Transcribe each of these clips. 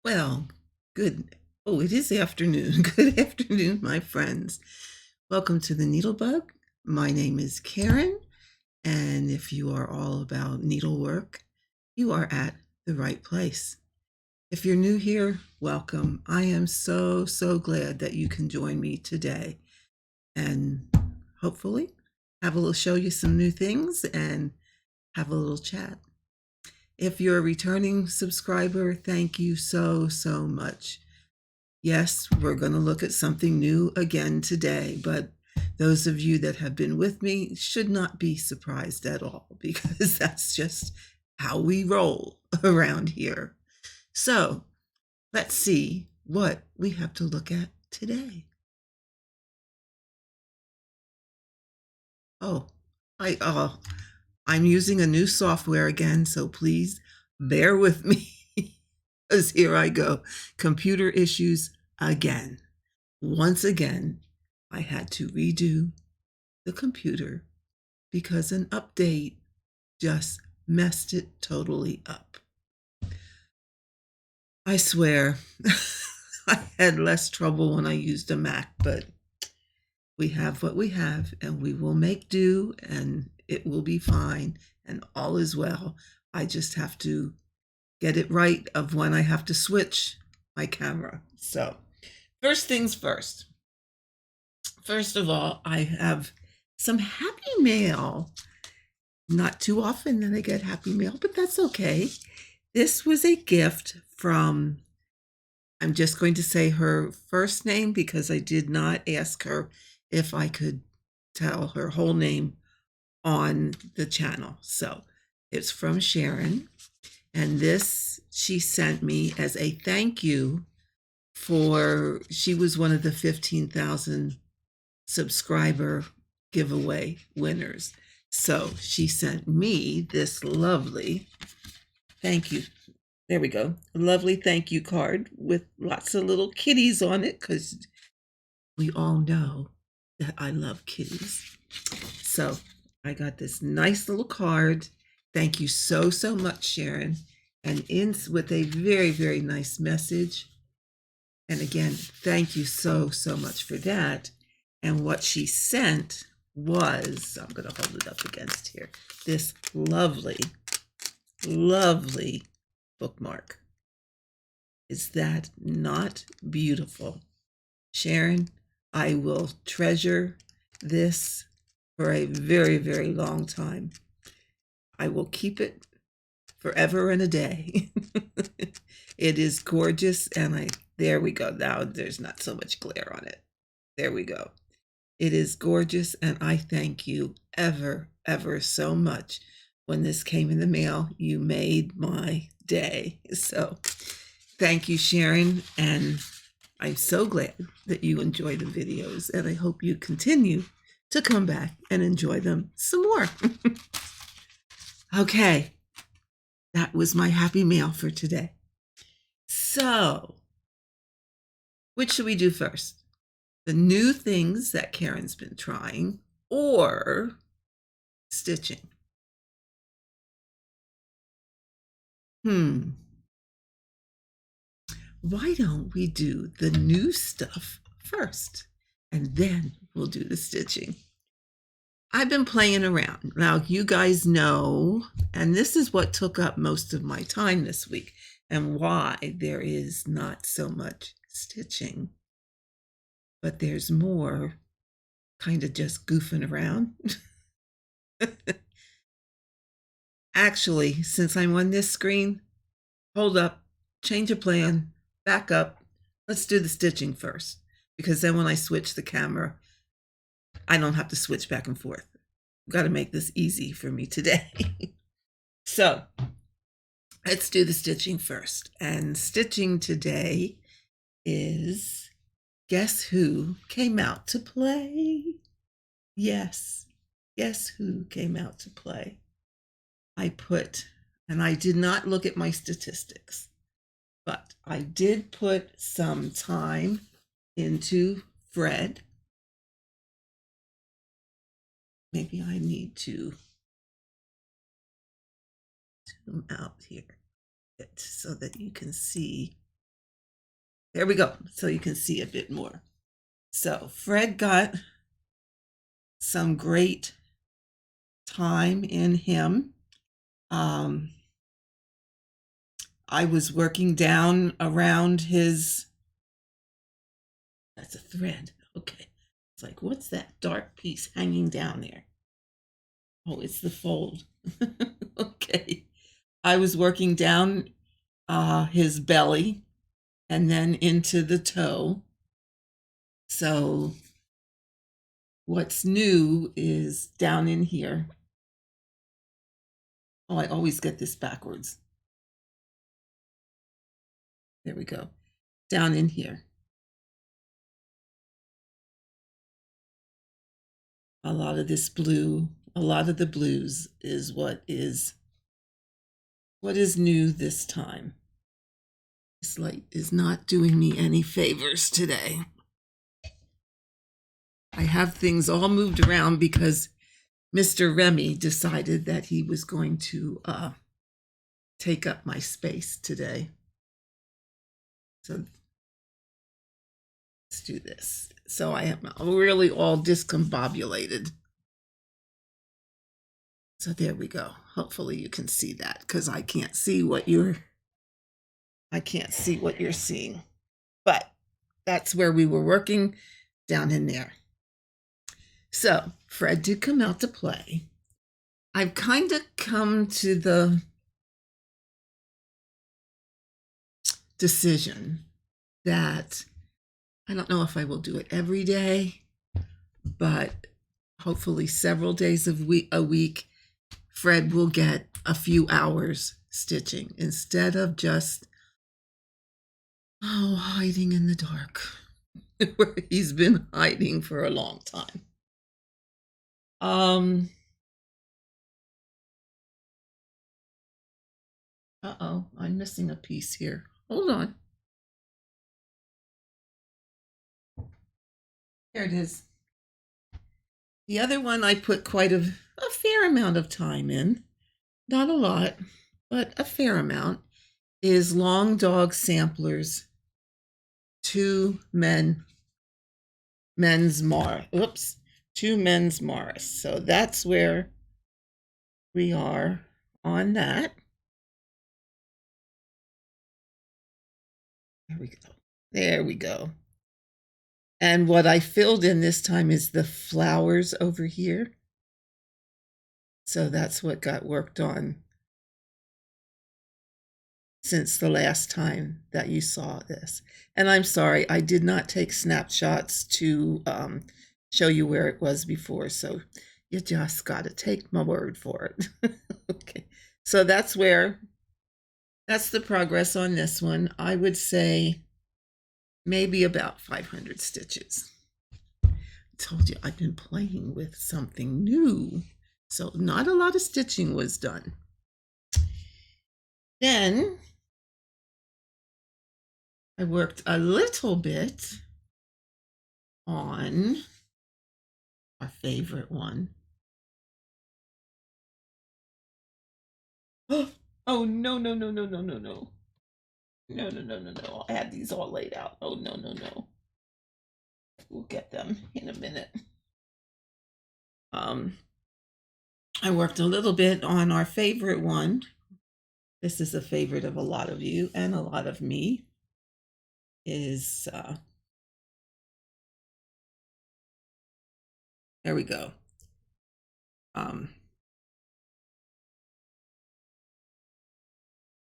Well, good. Oh, it is afternoon. Good afternoon, my friends. Welcome to the NeedleBugg. My name is Karen, and if you are all about needlework, you are at the right place. If you're new here, welcome. I am so glad that you can join me today and hopefully show you some new things and have a little chat. If you're a returning subscriber, thank you so much. Yes, we're going to look at something new again today, but those of you that have been with me should not be surprised at all because that's just how we roll around here. So let's see what we have to look at today. Oh, I'm using a new software again, so please bear with me because here I go. Computer issues again. Once again, I had to redo the computer because an update just messed it totally up. I swear, I had less trouble when I used a Mac, but we have what we have and we will make do and it will be fine and all is well. I just have to get it right of when I have to switch my camera. So first things first. First of all, I have some happy mail. Not too often that I get happy mail, but that's okay. This was a gift from, I'm just going to say her first name because I did not ask her if I could tell her whole name on the channel. So it's from Sharon. And this she sent me as a thank you for, she was one of the 15,000 subscriber giveaway winners. So she sent me this lovely thank you. There we go. A lovely thank you card with lots of little kitties on it because we all know that I love kitties. So I got this nice little card. Thank you so much, Sharon. And ends with a very nice message. And again, thank you so much for that. And what she sent was, I'm going to hold it up against here, this lovely bookmark. Is that not beautiful? Sharon, I will treasure this for a very long time. I will keep it forever and a day. It is gorgeous, and there we go. Now there's not so much glare on it. There we go. It is gorgeous, and I thank you ever so much. When this came in the mail, you made my day. So thank you, Sharon, and I'm so glad that you enjoy the videos, and I hope you continue to come back and enjoy them some more. Okay, that was my happy mail for today. So, which should we do first? The new things that Karen's been trying or stitching? Why don't we do the new stuff first and then we'll do the stitching? I've been playing around. Now, you guys know, and this is what took up most of my time this week and why there is not so much stitching, but there's more kind of just goofing around. Actually, since I'm on this screen, hold up, change of plan, back up. Let's do the stitching first, because then when I switch the camera, I don't have to switch back and forth. I've got to make this easy for me today. So let's do the stitching first. And stitching today is Guess Who Came Out to Play? Yes, guess who came out to play? And I did not look at my statistics, but I did put some time into Fred. Maybe I need to zoom out here so that you can see There we go. So you can see a bit more. So Fred got some great time in him. I was working down around his, that's a thread. Okay. It's like, what's that dark piece hanging down there? Oh, it's the fold. Okay. I was working down his belly and then into the toe. So what's new is down in here. Oh, I always get this backwards. There we go. Down in here. A lot of this blue, a lot of the blues is what is new this time. This light is not doing me any favors today. I have things all moved around because Mr. Remy decided that he was going to take up my space today. So let's do this. So I am really all discombobulated. So there we go. Hopefully you can see that because I can't see what you're seeing. But that's where we were working, down in there. So Fred did come out to play. I've kind of come to the decision that I don't know if I will do it every day, but hopefully several days a week, Fred will get a few hours stitching instead of just hiding in the dark where he's been hiding for a long time. Uh-oh, I'm missing a piece here. Hold on. There it is. The other one I put quite a fair amount of time in. Not a lot, but a fair amount. Is Long Dog Samplers 2 Men's Morris. 2 Men's Morris. So that's where we are on that. There we go. There we go. And what I filled in this time is the flowers over here. So that's what got worked on since the last time that you saw this. And I'm sorry, I did not take snapshots to show you where it was before. So you just got to take my word for it. Okay. So that's the progress on this one. I would say maybe about 500 stitches. I told you I've been playing with something new. So not a lot of stitching was done. Then I worked a little bit on our favorite one. Oh, no, no, no, no, no, no, no. No, no, no, no, no. I had these all laid out. Oh, no, no, no. We'll get them in a minute. I worked a little bit on our favorite one. This is a favorite of a lot of you and a lot of me. Is there we go.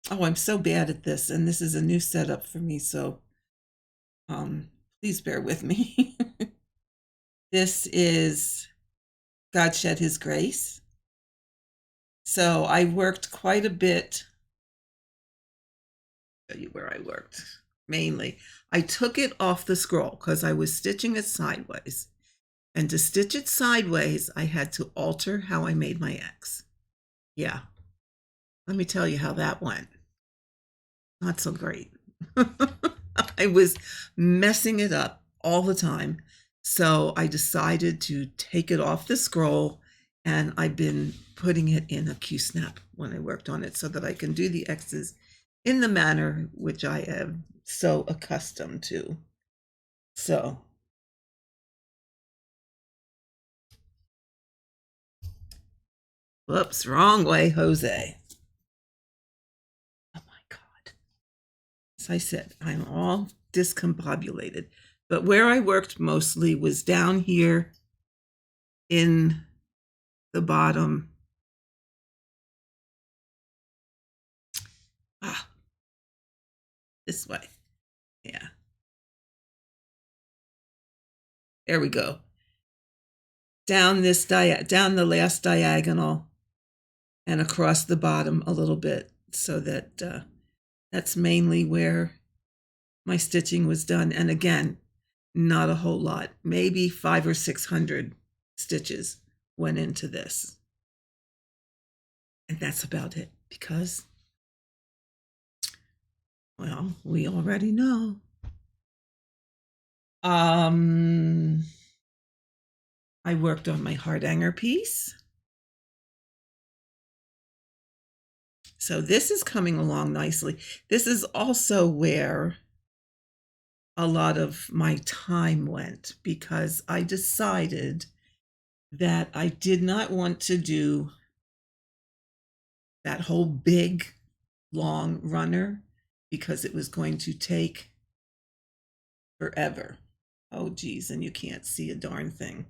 Oh, I'm so bad at this, and this is a new setup for me, so please bear with me. This is God Shed His Grace. So I worked quite a bit. I'll show you where I worked. Mainly, I took it off the scroll because I was stitching it sideways. And to stitch it sideways, I had to alter how I made my X. Yeah. Let me tell you how that went. Not so great. I was messing it up all the time. So I decided to take it off the scroll, and I've been putting it in a Q-snap when I worked on it so that I can do the X's in the manner which I am so accustomed to. So, whoops, wrong way, Jose. Oh my God. As I said, I'm all discombobulated. But where I worked mostly was down here in the bottom. This way. Yeah. There we go. Down down the last diagonal and across the bottom a little bit, so that that's mainly where my stitching was done. And again, not a whole lot, maybe 500 or 600 stitches went into this. And that's about it, because, well, we already know. I worked on my heart hanger piece. So this is coming along nicely. This is also where a lot of my time went, because I decided that I did not want to do that whole big, long runner, because it was going to take forever. Oh, geez, and you can't see a darn thing.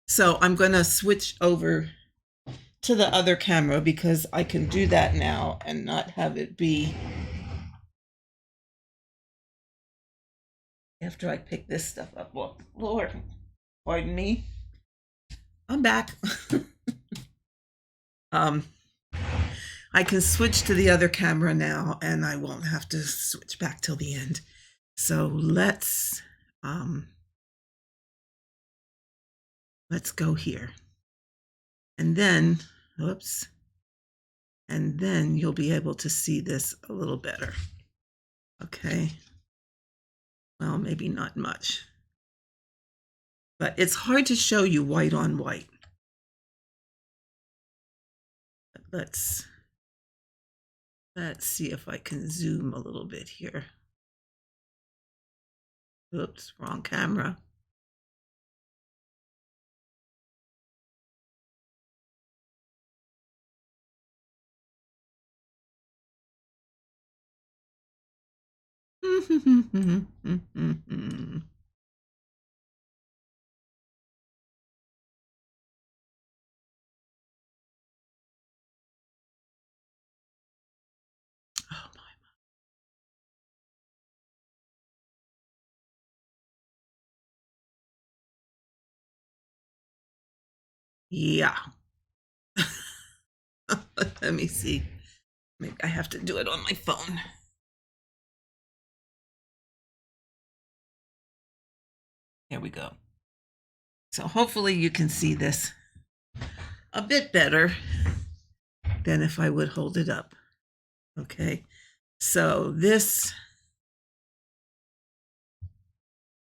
So I'm going to switch over to the other camera, because I can do that now and not have it be after I pick this stuff up. Well, Lord, pardon me. I'm back. I can switch to the other camera now, and I won't have to switch back till the end. So let's go here. And then, oops, and then you'll be able to see this a little better. Okay. Well, maybe not much. But it's hard to show you white on white. But let's see if I can zoom a little bit here. Oops, wrong camera. Oh my. Yeah. Let me see. Maybe I have to do it on my phone. There we go. So hopefully you can see this a bit better than if I would hold it up. Okay. So this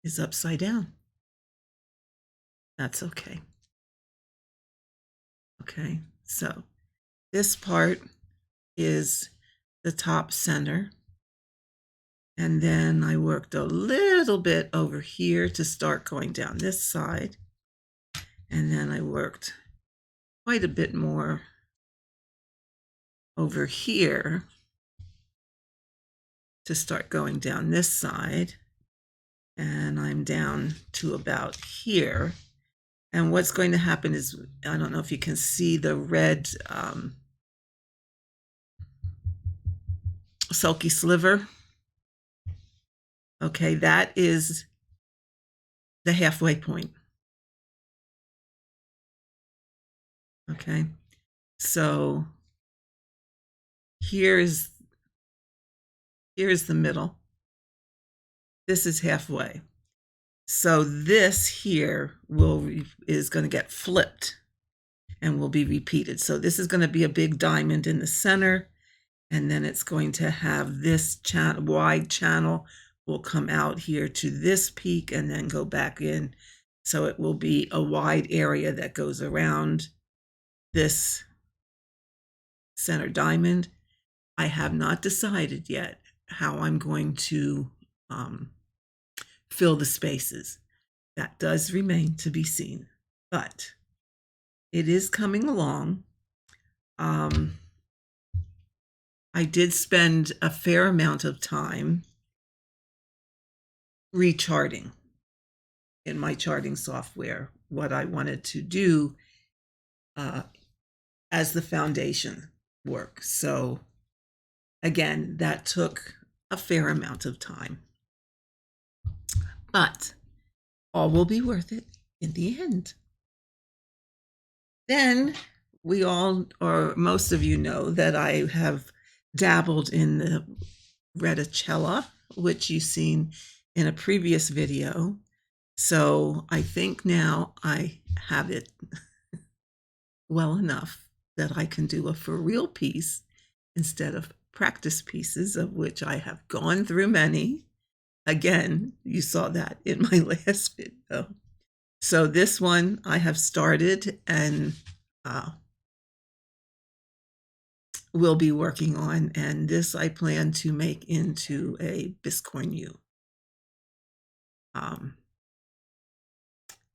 is upside down. That's okay. Okay. So this part is the top center. And then I worked a little bit over here to start going down this side. And then I worked quite a bit more over here to start going down this side. And I'm down to about here. And what's going to happen is, I don't know if you can see the red sulky sliver. Okay, that is the halfway point. Okay, so here's the middle. This is halfway. So this here is going to get flipped and will be repeated. So this is going to be a big diamond in the center, and then it's going to have this wide channel will come out here to this peak and then go back in. So it will be a wide area that goes around this center diamond. I have not decided yet how I'm going to fill the spaces. That does remain to be seen, but it is coming along. I did spend a fair amount of time recharting in my charting software what I wanted to do as the foundation work. So again, that took a fair amount of time, but all will be worth it in the end. Then we all, or most of you know that I have dabbled in the reticella, which you've seen in a previous video. So I think now I have it well enough that I can do a for real piece instead of practice pieces, of which I have gone through many. Again, you saw that in my last video. So this one I have started and will be working on, and this I plan to make into a biscoigne.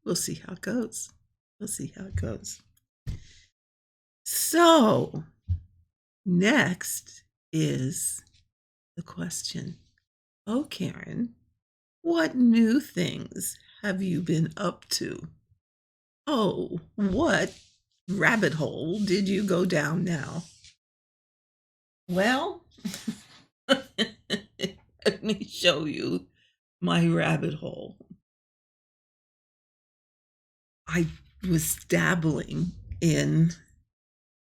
We'll see how it goes. We'll see how it goes. So next is the question, oh, Karen, what new things have you been up to? Oh, what rabbit hole did you go down now? Well, let me show you my rabbit hole. I was dabbling in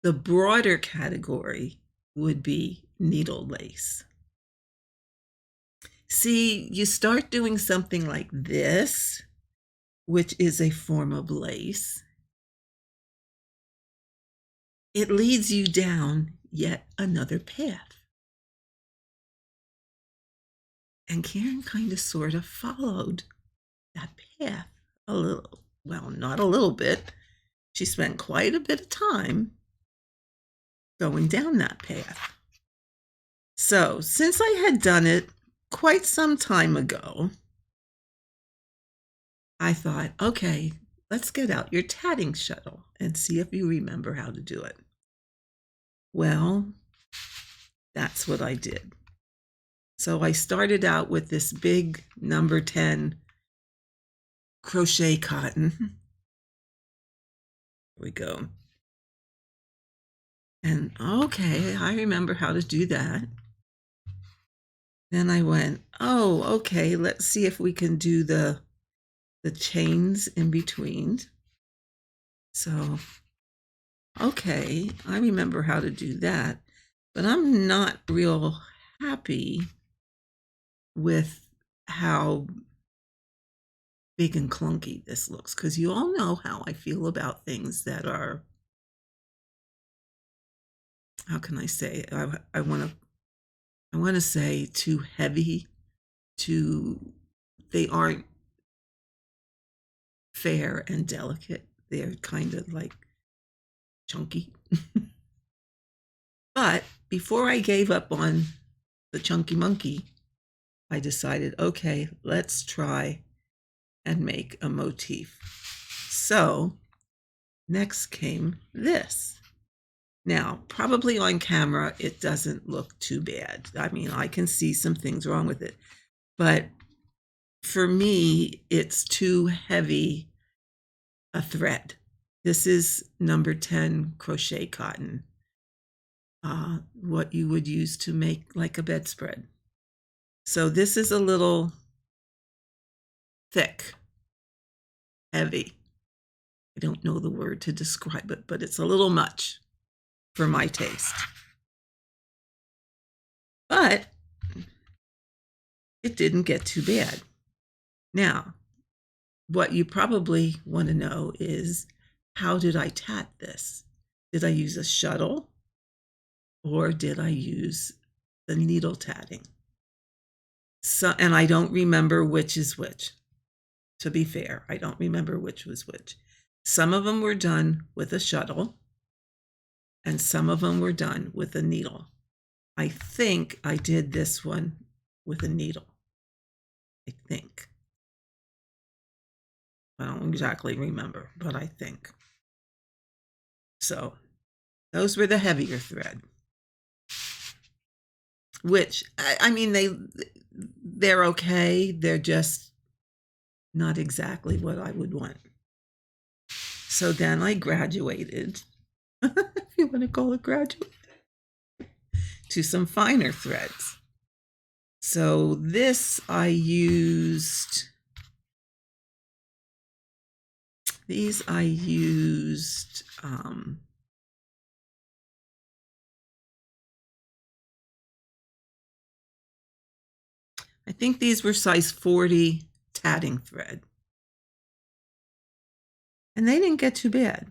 the broader category would be needle lace. See, you start doing something like this, which is a form of lace. It leads you down yet another path. And Karen kind of sort of followed that path a little, well, not a little bit. She spent quite a bit of time going down that path. So since I had done it quite some time ago, I thought, okay, let's get out your tatting shuttle and see if you remember how to do it. Well, that's what I did. So I started out with this big number 10 crochet cotton. Here we go. And okay, I remember how to do that. Then I went, oh, okay, let's see if we can do the chains in between. So, okay, I remember how to do that, but I'm not real happy with how big and clunky this looks, because you all know how I feel about things that are, how can I say, I want to say too heavy, they aren't fair and delicate. They're kind of like chunky. But before I gave up on the chunky monkey, I decided, okay, let's try and make a motif. So next came this. Now, probably on camera, it doesn't look too bad. I mean, I can see some things wrong with it, but for me, it's too heavy a thread. This is number 10 crochet cotton, what you would use to make like a bedspread. So this is a little thick, heavy. I don't know the word to describe it, but it's a little much for my taste. But it didn't get too bad. Now, what you probably want to know is, how did I tat this? Did I use a shuttle or did I use the needle tatting? So, and I don't remember which is which. To be fair, I don't remember which was which. Some of them were done with a shuttle and some of them were done with a needle. I think I did this one with a needle. I think. I don't exactly remember, but I think. So those were the heavier thread. Which, I mean, they're okay. They're just not exactly what I would want. So then I graduated, if you want to call it graduate, to some finer threads. So this I used, I think these were size 40 tatting thread. And they didn't get too bad.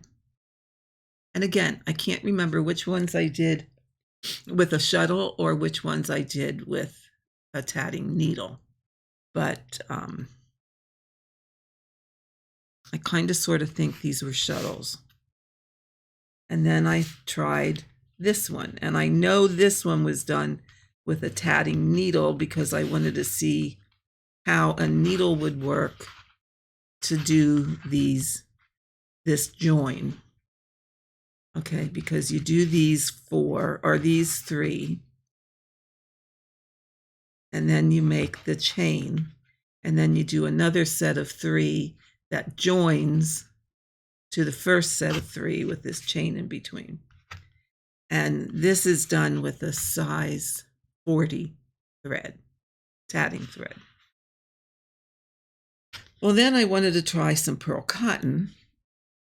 And again, I can't remember which ones I did with a shuttle or which ones I did with a tatting needle. But I kind of sort of think these were shuttles. And then I tried this one. And I know this one was done with a tatting needle because I wanted to see how a needle would work to do this join. Okay, because you do these 4 or these 3, and then you make the chain, and then you do another set of 3 that joins to the first set of 3 with this chain in between. And this is done with a size 40 thread, tatting thread. Well, then I wanted to try some pearl cotton.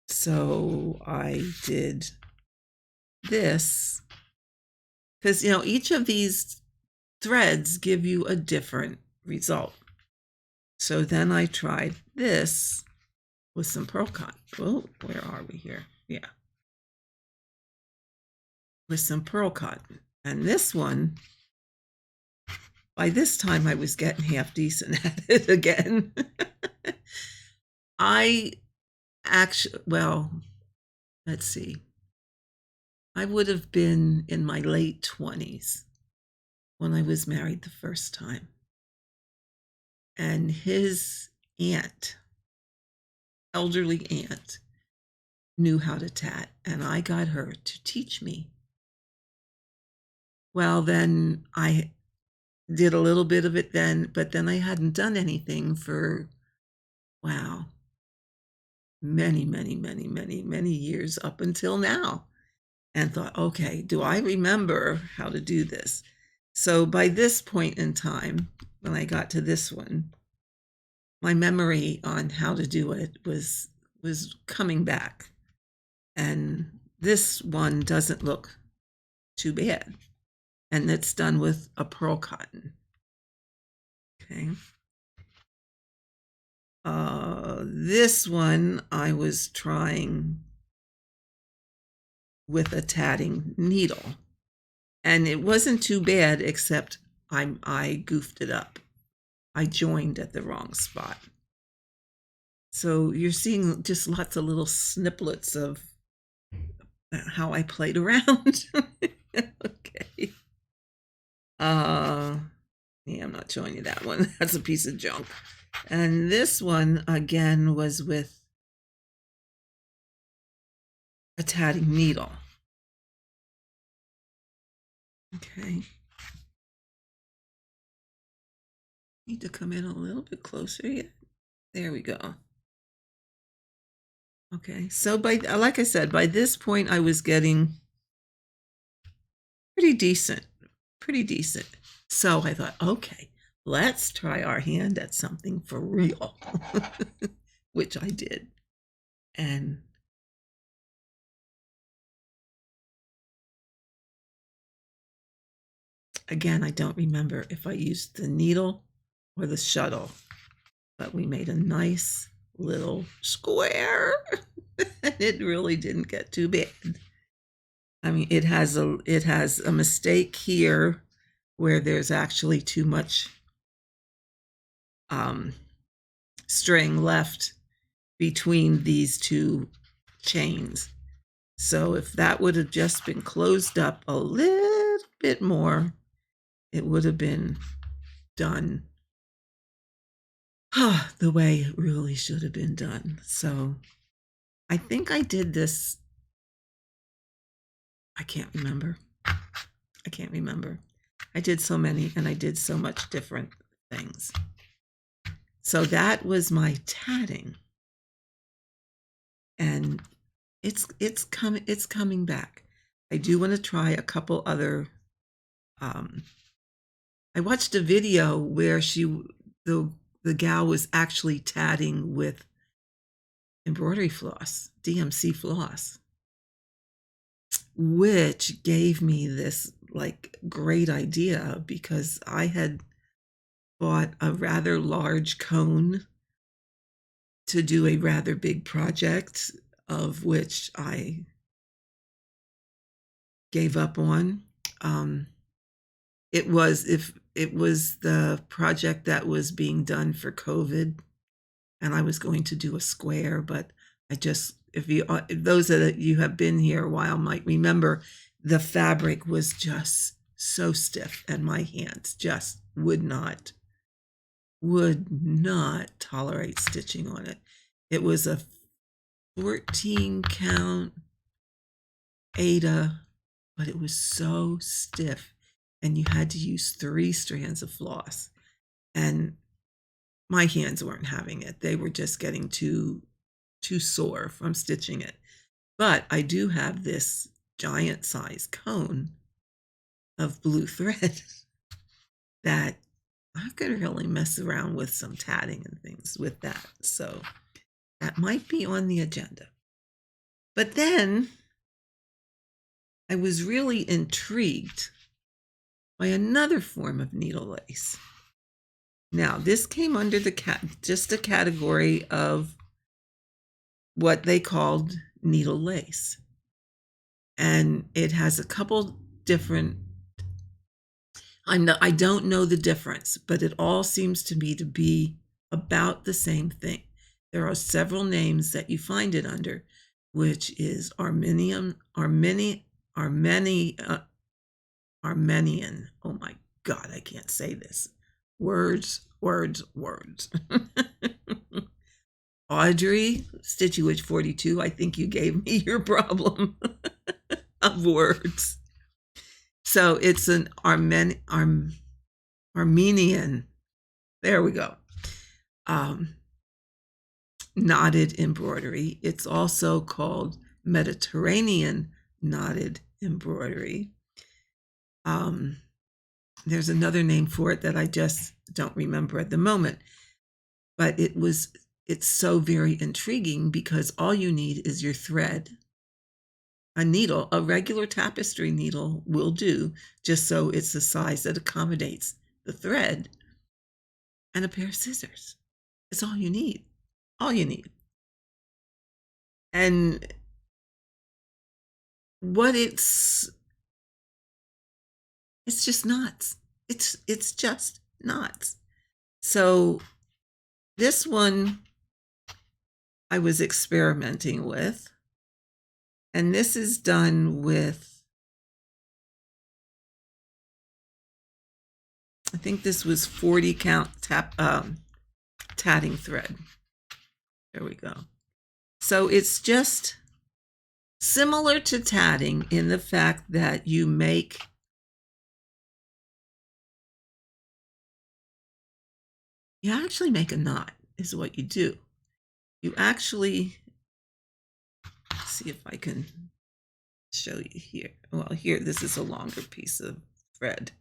So I did this because, you know, each of these threads give you a different result. So then I tried this with some pearl cotton. Oh, where are we here? Yeah. With some pearl cotton. And this one, by this time I was getting half decent at it again. I actually, well, let's see. I would have been in my late 20s when I was married the first time. And his aunt, elderly aunt, knew how to tat, and I got her to teach me. Well, then I did a little bit of it then, but then I hadn't done anything for, wow, many years up until now. And thought, okay, do I remember how to do this? So by this point in time, when I got to this one, my memory on how to do it was coming back. And this one doesn't look too bad. And it's done with a pearl cotton. Okay. This one I was trying with a tatting needle. And it wasn't too bad, except I goofed it up. I joined at the wrong spot. So you're seeing just lots of little snippets of how I played around. Okay. Yeah, I'm not showing you that one. That's a piece of junk. And this one, again, was with a tatting needle. Okay. Need to come in a little bit closer. Yeah. There we go. Okay. So like I said, by this point, I was getting pretty decent. So I thought, okay, let's try our hand at something for real, which I did. And again, I don't remember if I used the needle or the shuttle, but we made a nice little square. And it really didn't get too bad. I mean, it has a mistake here where there's actually too much string left between these 2 chains. So if that would have just been closed up a little little bit more, it would have been done the way it really should have been done. So I think I did this. I can't remember. I can't remember. I did so many and I did so much different things. So that was my tatting. And it's coming back. I do want to try a couple other I watched a video where the gal was actually tatting with embroidery floss, DMC floss, which gave me this like great idea because I had bought a rather large cone to do a rather big project, of which I gave up on. It was the project that was being done for COVID, and I was going to do a square, but I just, if those that you have been here a while might remember, the fabric was just so stiff and my hands just would not tolerate stitching on it. It was a 14 count Aida, but it was so stiff and you had to use 3 strands of floss, and my hands weren't having it. They were just getting too sore from stitching it. But I do have this giant size cone of blue thread that I could really mess around with some tatting and things with that. So that might be on the agenda. But then I was really intrigued by another form of needle lace. Now, this came under just a category of what they called needle lace. And it has a couple different, I don't know the difference, but it all seems to me to be about the same thing. There are several names that you find it under, which is Armenian. Oh my God, I can't say this. Words. Audrey, Stitchy 42, I think you gave me your problem of words. So it's an Armenian, there we go, knotted embroidery. It's also called Mediterranean knotted embroidery. There's another name for it that I just don't remember at the moment, but it's so very intriguing because all you need is your thread, a needle, a regular tapestry needle will do, just so it's the size that accommodates the thread, and a pair of scissors. It's all you need. All you need. And what it's just knots. It's just knots. So this one I was experimenting with, and this is done with, I think this was 40 count tatting thread. There we go. So it's just similar to tatting in the fact that you actually make a knot is what you do. You actually, let's see if I can show you here. Well, here, this is a longer piece of thread.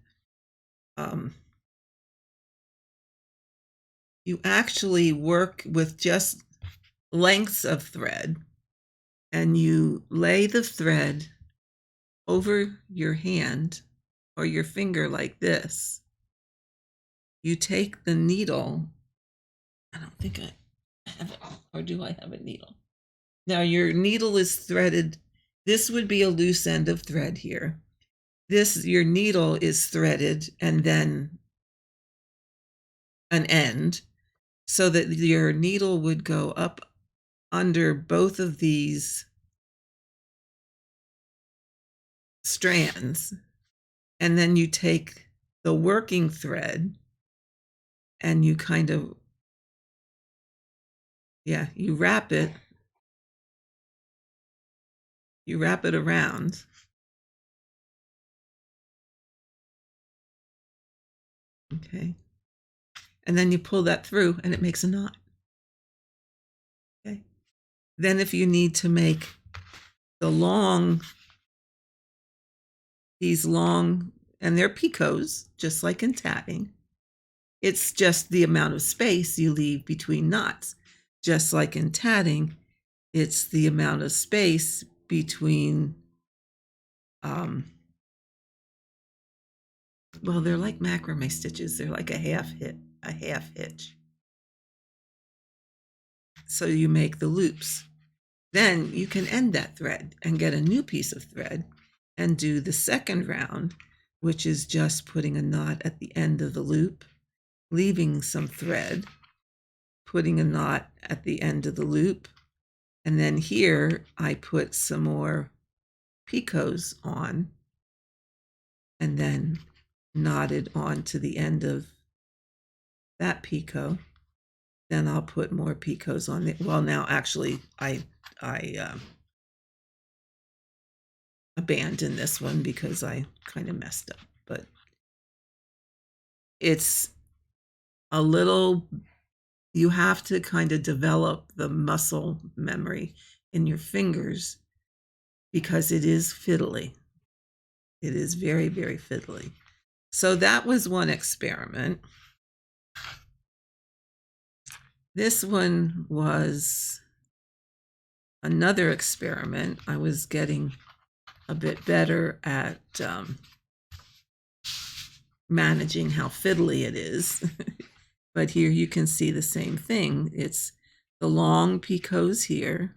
You actually work with just lengths of thread, and you lay the thread over your hand or your finger like this. You take the needle. I don't think I have it, or do I have a needle? Now your needle is threaded. This would be a loose end of thread here. Your needle is threaded and then an end, so that your needle would go up under both of these strands, And then you take the working thread and you kind of, yeah, you wrap it around. Okay. And then you pull that through and it makes a knot. Okay. Then if you need to make the these long, and they're picots, just like in tatting. It's just the amount of space you leave between knots. Just like in tatting, it's the amount of space between, well, they're like macrame stitches. They're like a half hitch. So you make the loops. Then you can end that thread and get a new piece of thread and do the second round, which is just putting a knot at the end of the loop, leaving some thread, putting a knot at the end of the loop, and then here I put some more picots on and then knotted on to the end of that picot. Then I'll put more picots on it. Well, now actually I abandoned this one because I kind of messed up, but it's a little, you have to kind of develop the muscle memory in your fingers because it is fiddly. It is very, very fiddly. So that was one experiment. This one was another experiment. I was getting a bit better at managing how fiddly it is. But here you can see the same thing. It's the long picots here.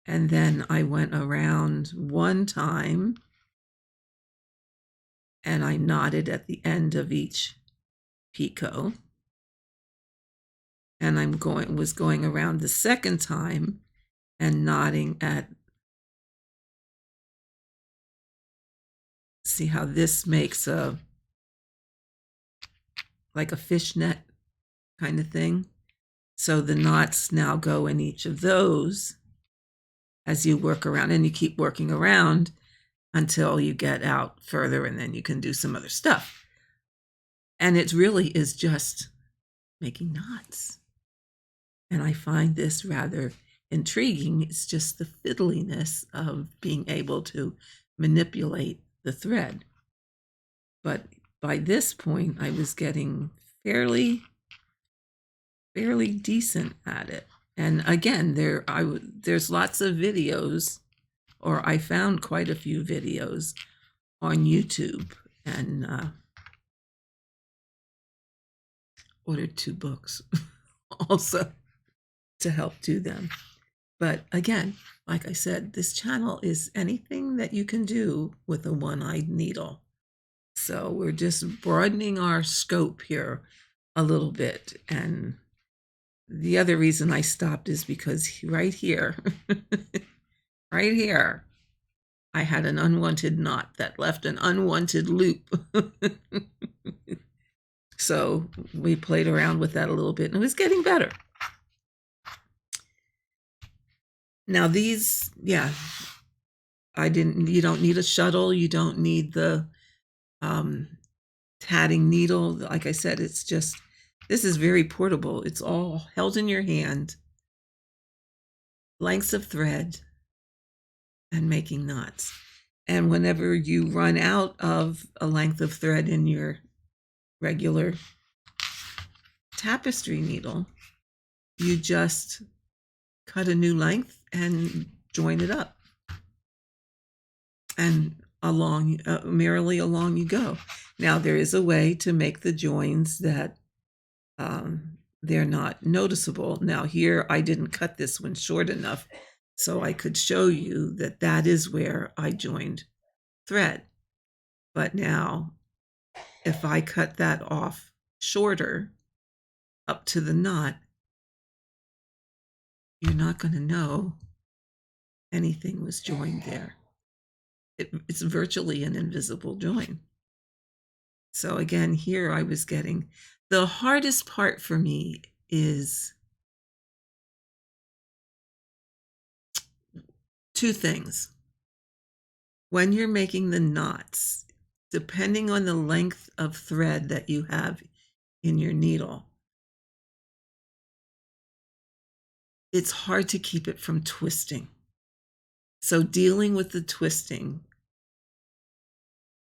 And then I went around one time and I knotted at the end of each picot. And was going around the second time and knotting at, see how this makes like a fishnet kind of thing. So the knots now go in each of those as you work around, and you keep working around until you get out further, and then you can do some other stuff. And it really is just making knots. And I find this rather intriguing. It's just the fiddliness of being able to manipulate the thread. But by this point, I was getting fairly decent at it. And again, there's lots of videos, or I found quite a few videos on YouTube, and ordered 2 books also to help do them. But again, like I said, this channel is anything that you can do with a one-eyed needle. So we're just broadening our scope here a little bit. And the other reason I stopped is because right here, right here, I had an unwanted knot that left an unwanted loop. So we played around with that a little bit and it was getting better. Now these, yeah, you don't need a shuttle. You don't need the tatting needle. Like I said, it's just, this is very portable. It's all held in your hand, lengths of thread, and making knots. And whenever you run out of a length of thread in your regular tapestry needle, you just cut a new length and join it up. And along, merrily along you go. Now there is a way to make the joins that they're not noticeable. Now here I didn't cut this one short enough so I could show you that that is where I joined thread. But now if I cut that off shorter up to the knot, you're not going to know anything was joined there. it's virtually an invisible join. So again, here I was getting, the hardest part for me is two things. When you're making the knots, depending on the length of thread that you have in your needle, it's hard to keep it from twisting. So dealing with the twisting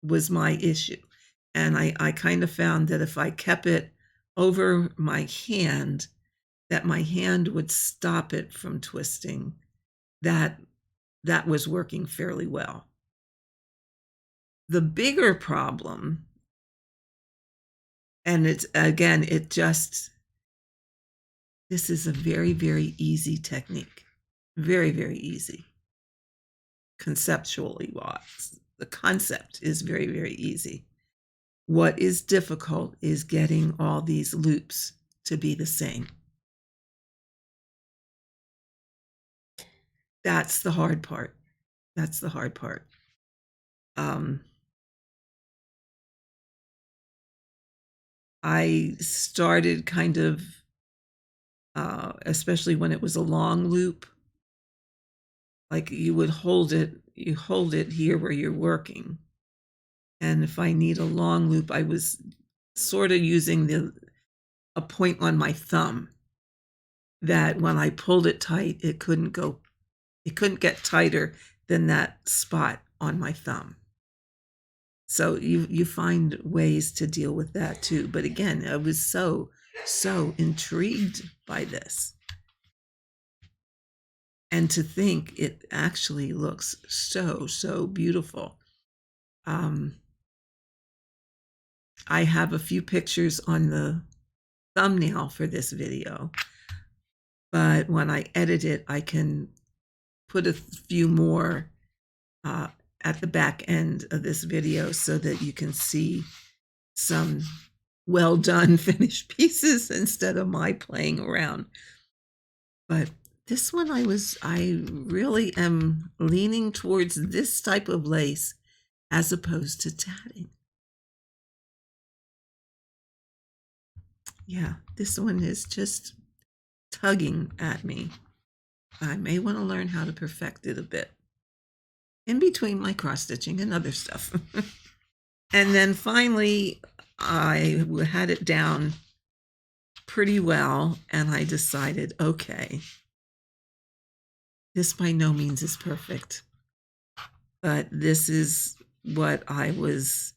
was my issue. And I kind of found that if I kept it over my hand, that my hand would stop it from twisting. That was working fairly well. The bigger problem, and it's again, this is a very, very easy technique. Very, very easy. Conceptually wise. The concept is very, very easy. What is difficult is getting all these loops to be the same. That's the hard part. That's the hard part. I started kind of, especially when it was a long loop, like you hold it here where you're working. And if I need a long loop, I was sort of using a point on my thumb that when I pulled it tight, it couldn't get tighter than that spot on my thumb. So you find ways to deal with that too. But again, I was so intrigued by this. And to think it actually looks so beautiful. I have a few pictures on the thumbnail for this video, but when I edit it, I can put a few more at the back end of this video so that you can see some well done finished pieces instead of my playing around. But this one, I really am leaning towards this type of lace as opposed to tatting. Yeah, this one is just tugging at me. I may want to learn how to perfect it a bit in between my cross stitching and other stuff. And then finally, I had it down pretty well, and I decided, okay, this by no means is perfect, but this is what I was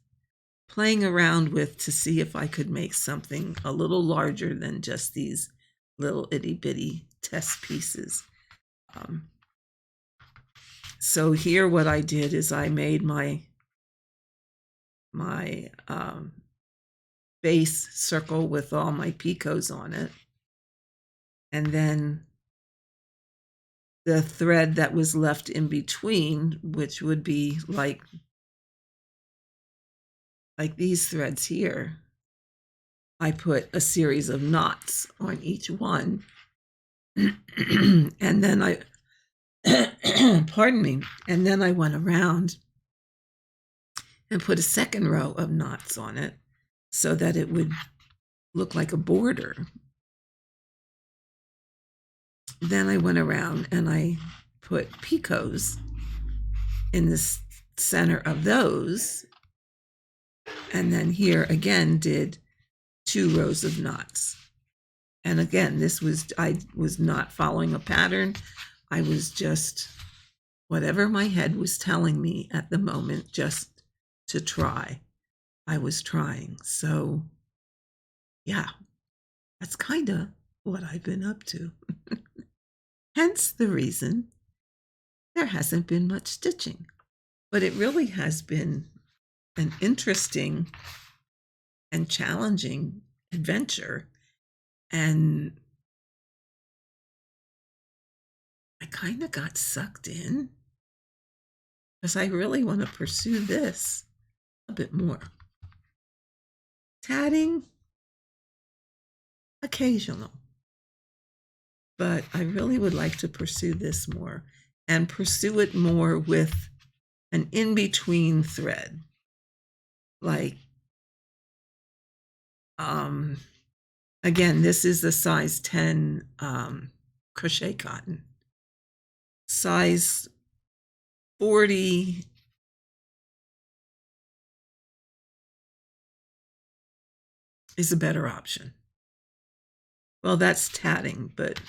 playing around with to see if I could make something a little larger than just these little itty bitty test pieces. So here what I did is I made my base circle with all my Picos on it, and then the thread that was left in between, which would be like these threads here, I put a series of knots on each one. And then pardon me, and then I went around and put a second row of knots on it so that it would look like a border. Then I went around and I put Picos in the center of those. And then here again did 2 rows of knots. And again, I was not following a pattern. I was just whatever my head was telling me at the moment, just to try. I was trying. So yeah, that's kind of what I've been up to. Hence the reason there hasn't been much stitching. But it really has been an interesting and challenging adventure. And I kind of got sucked in because I really want to pursue this a bit more. Tatting, occasional. But I really would like to pursue this more and pursue it more with an in-between thread, like, again, this is the size 10 crochet cotton. Size 40 is a better option. Well, that's tatting, but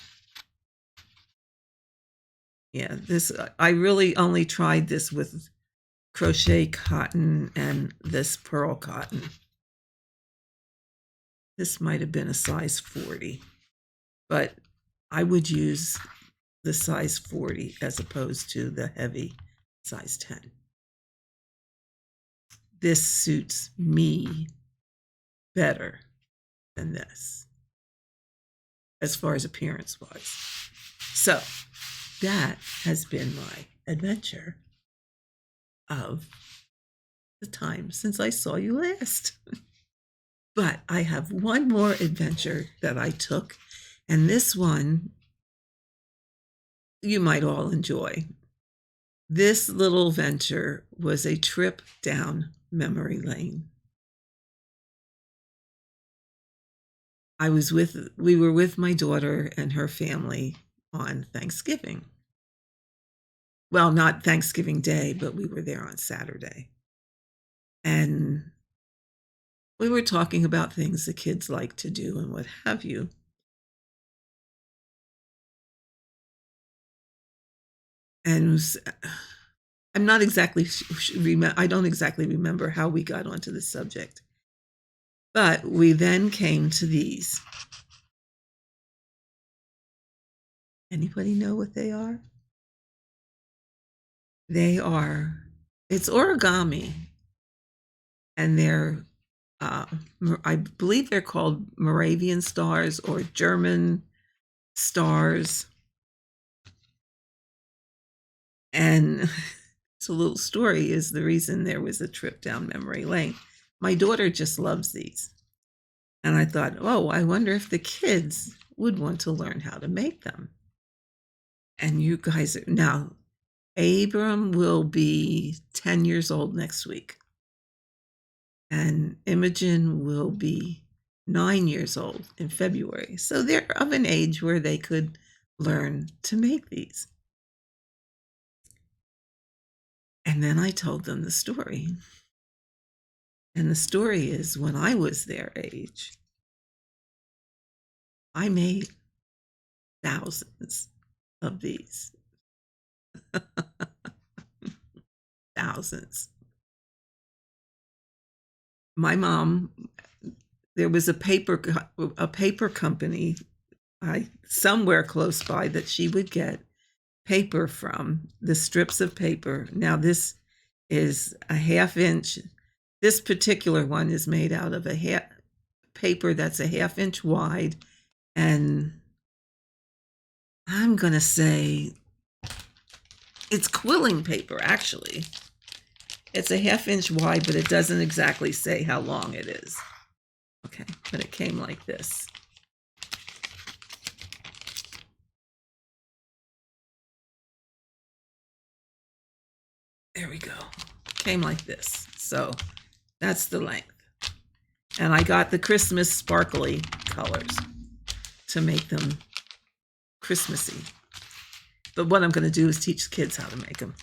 yeah, this, I really only tried this with crochet cotton and this pearl cotton. This might have been a size 40, but I would use the size 40 as opposed to the heavy size 10. This suits me better than this as far as appearance wise. So that has been my adventure of the time since I saw you last. But I have one more adventure that I took, and this one you might all enjoy. This little venture was a trip down memory lane. We were with my daughter and her family on Thanksgiving. Well, not Thanksgiving Day, but we were there on Saturday. And we were talking about things the kids like to do and what have you. And I'm not exactly, I don't exactly remember how we got onto the subject. But we then came to these. Anybody know what they are? It's origami, and they're, I believe they're called Moravian stars or German stars. And it's a little story is the reason there was a trip down memory lane. My daughter just loves these. And I thought, oh, I wonder if the kids would want to learn how to make them. And you guys are now, Abram will be 10 years old next week. And Imogen will be 9 years old in February. So they're of an age where they could learn to make these. And then I told them the story. And the story is when I was their age, I made thousands of these. Thousands. My mom, there was a paper company somewhere close by that she would get paper from, the strips of paper. Now this is a 1/2 inch. This particular one is made out of paper that's a 1/2 inch wide, and I'm gonna say it's quilling paper, actually. It's a 1/2 inch wide, but it doesn't exactly say how long it is. Okay, but it came like this. There we go. Came like this. So that's the length. And I got the Christmas sparkly colors to make them Christmassy. But what I'm going to do is teach kids how to make them.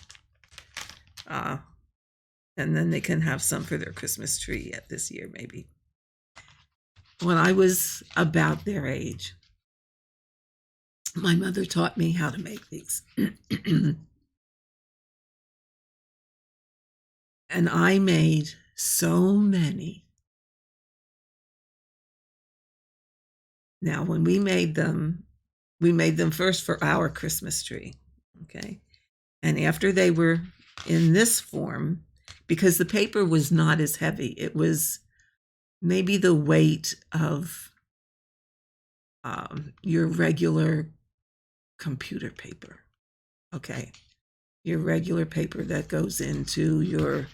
And then they can have some for their Christmas tree yet this year, maybe. When I was about their age, my mother taught me how to make these. And I made so many. Now, when we made them first for our Christmas tree, okay? And after they were in this form, because the paper was not as heavy, it was maybe the weight of your regular computer paper, okay? Your regular paper that goes into your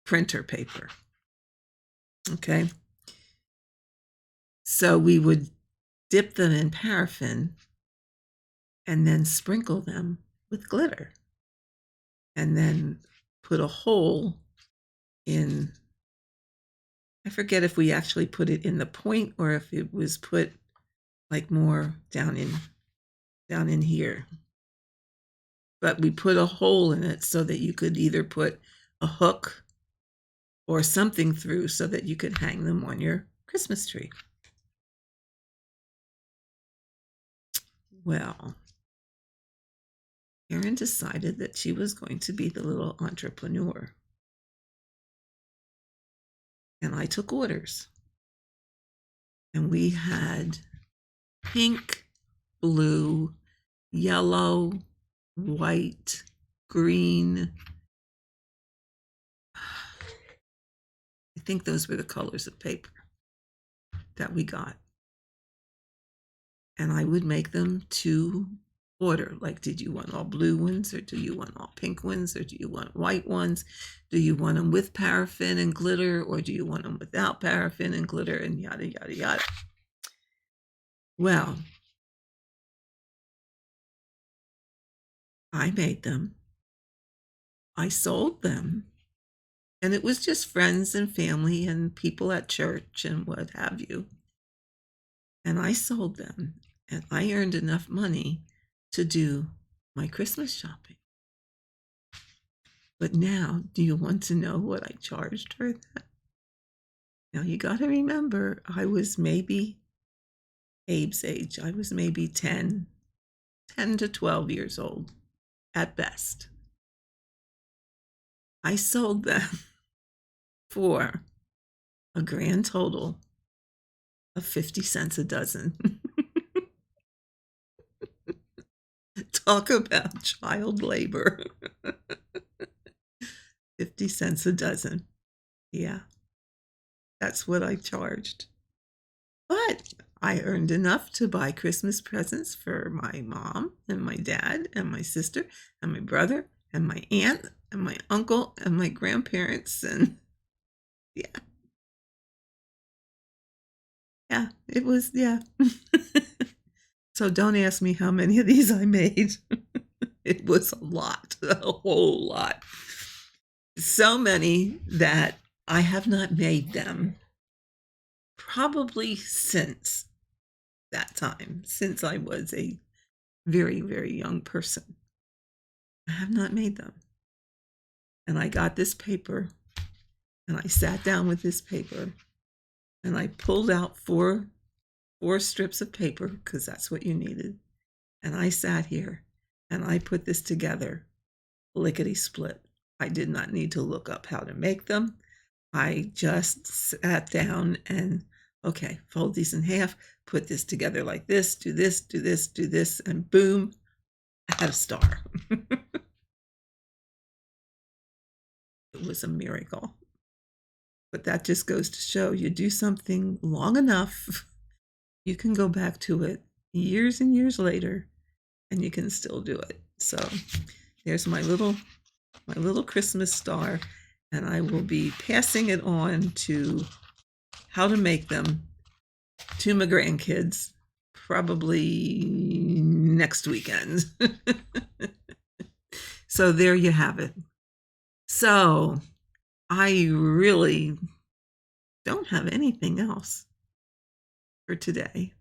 printer paper, okay? So we would dip them in paraffin and then sprinkle them with glitter and then put a hole in, I forget if we actually put it in the point or if it was put like more down in here. But we put a hole in it so that you could either put a hook or something through so that you could hang them on your Christmas tree. Well, Erin decided that she was going to be the little entrepreneur. And I took orders. And we had pink, blue, yellow, white, green. I think those were the colors of paper that we got. And I would make them to order. Like, did you want all blue ones, or do you want all pink ones, or do you want white ones? Do you want them with paraffin and glitter, or do you want them without paraffin and glitter, and yada, yada, yada. Well, I made them. I sold them. And it was just friends and family and people at church and what have you. And I sold them, and I earned enough money to do my Christmas shopping. But now, do you want to know what I charged for that? Now, you got to remember, I was maybe Abe's age. I was maybe 10 to 12 years old at best. I sold them for a grand total of 50 cents a dozen. Talk about child labor. 50 cents a dozen. Yeah, that's what I charged. But I earned enough to buy Christmas presents for my mom and my dad and my sister and my brother and my aunt and my uncle and my grandparents. And yeah, it was, yeah. So don't ask me how many of these I made. It was a lot, a whole lot. So many that I have not made them probably since that time, since I was a very, very young person. I have not made them. And I got this paper, and I sat down with this paper, and I pulled out four strips of paper, because that's what you needed. And I sat here, and I put this together, lickety split. I did not need to look up how to make them. I just sat down and, okay, fold these in half, put this together like this, do this, do this, do this, and boom, I had a star. It was a miracle. But that just goes to show, you do something long enough, you can go back to it years and years later, and you can still do it. So there's my little Christmas star, and I will be passing it on to how to make them to my grandkids probably next weekend. So there you have it. So I really don't have anything else for today.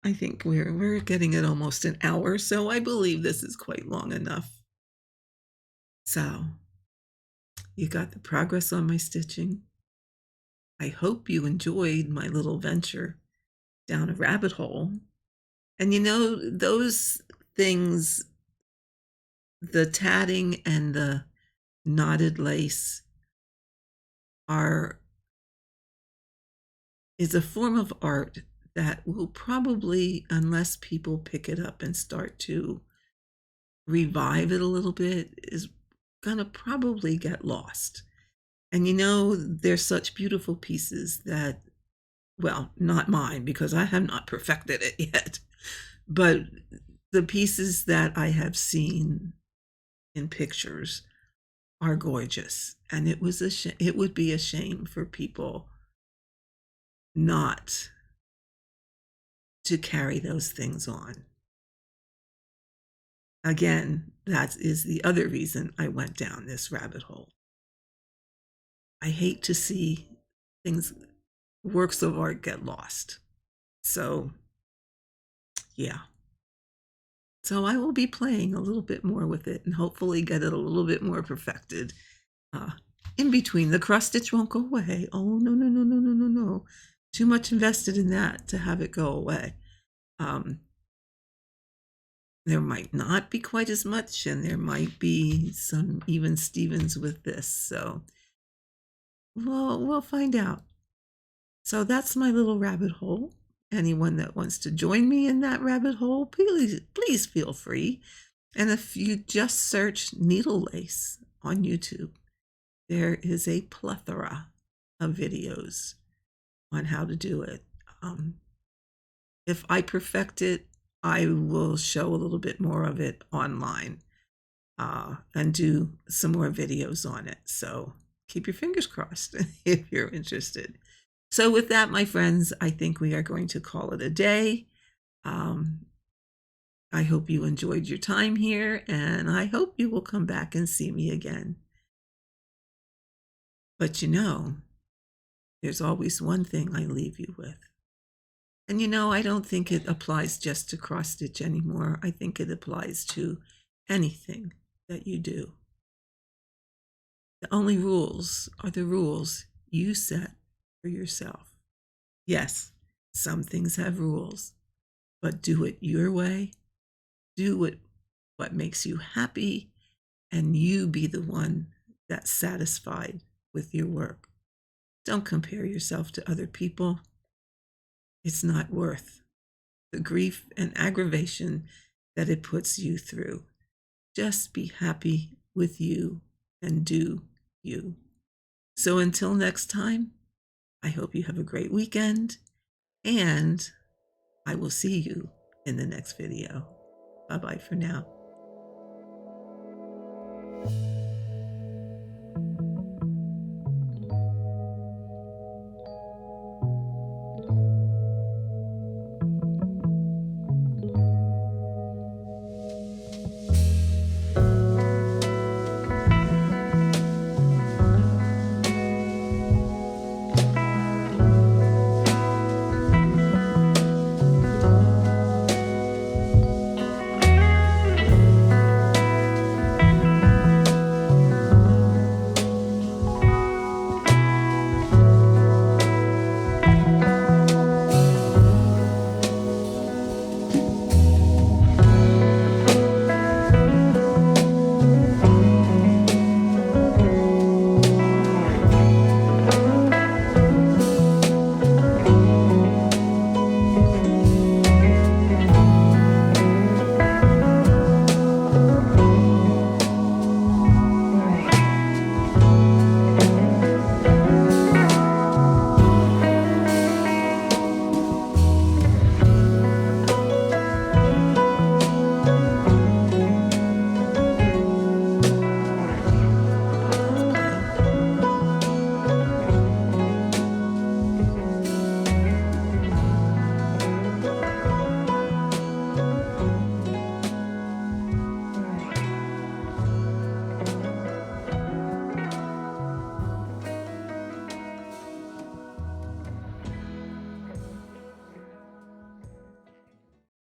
I think we're getting at almost an hour, so I believe this is quite long enough. So you got the progress on my stitching. I hope you enjoyed my little venture down a rabbit hole. And you know, those things, the tatting and the knotted lace, is a form of art that will probably, unless people pick it up and start to revive it a little bit, is gonna probably get lost. And you know, there's such beautiful pieces that, well, not mine, because I have not perfected it yet, but the pieces that I have seen in pictures are gorgeous. And it would be a shame for people not to carry those things on. Again, that is the other reason I went down this rabbit hole. I hate to see things, works of art, get lost. So, yeah. So I will be playing a little bit more with it and hopefully get it a little bit more perfected. Uh, in between, the cross stitch won't go away. Oh, no, no, no, no, no, no, no. Too much invested in that to have it go away. There might not be quite as much, and there might be some even Stevens with this. So we'll find out. So that's my little rabbit hole. Anyone that wants to join me in that rabbit hole, please feel free. And if you just search needle lace on YouTube, there is a plethora of videos on how to do it. If I perfect it, I will show a little bit more of it online and do some more videos on it. So keep your fingers crossed if you're interested. So with that, my friends, I think we are going to call it a day. I hope you enjoyed your time here, and I hope you will come back and see me again. But you know, there's always one thing I leave you with. And you know, I don't think it applies just to cross stitch anymore. I think it applies to anything that you do. The only rules are the rules you set for yourself. Yes, some things have rules, but do it your way. Do what makes you happy, and you be the one that's satisfied with your work. Don't compare yourself to other people. It's not worth the grief and aggravation that it puts you through. Just be happy with you and do you. So until next time, I hope you have a great weekend, and I will see you in the next video. Bye-bye for now.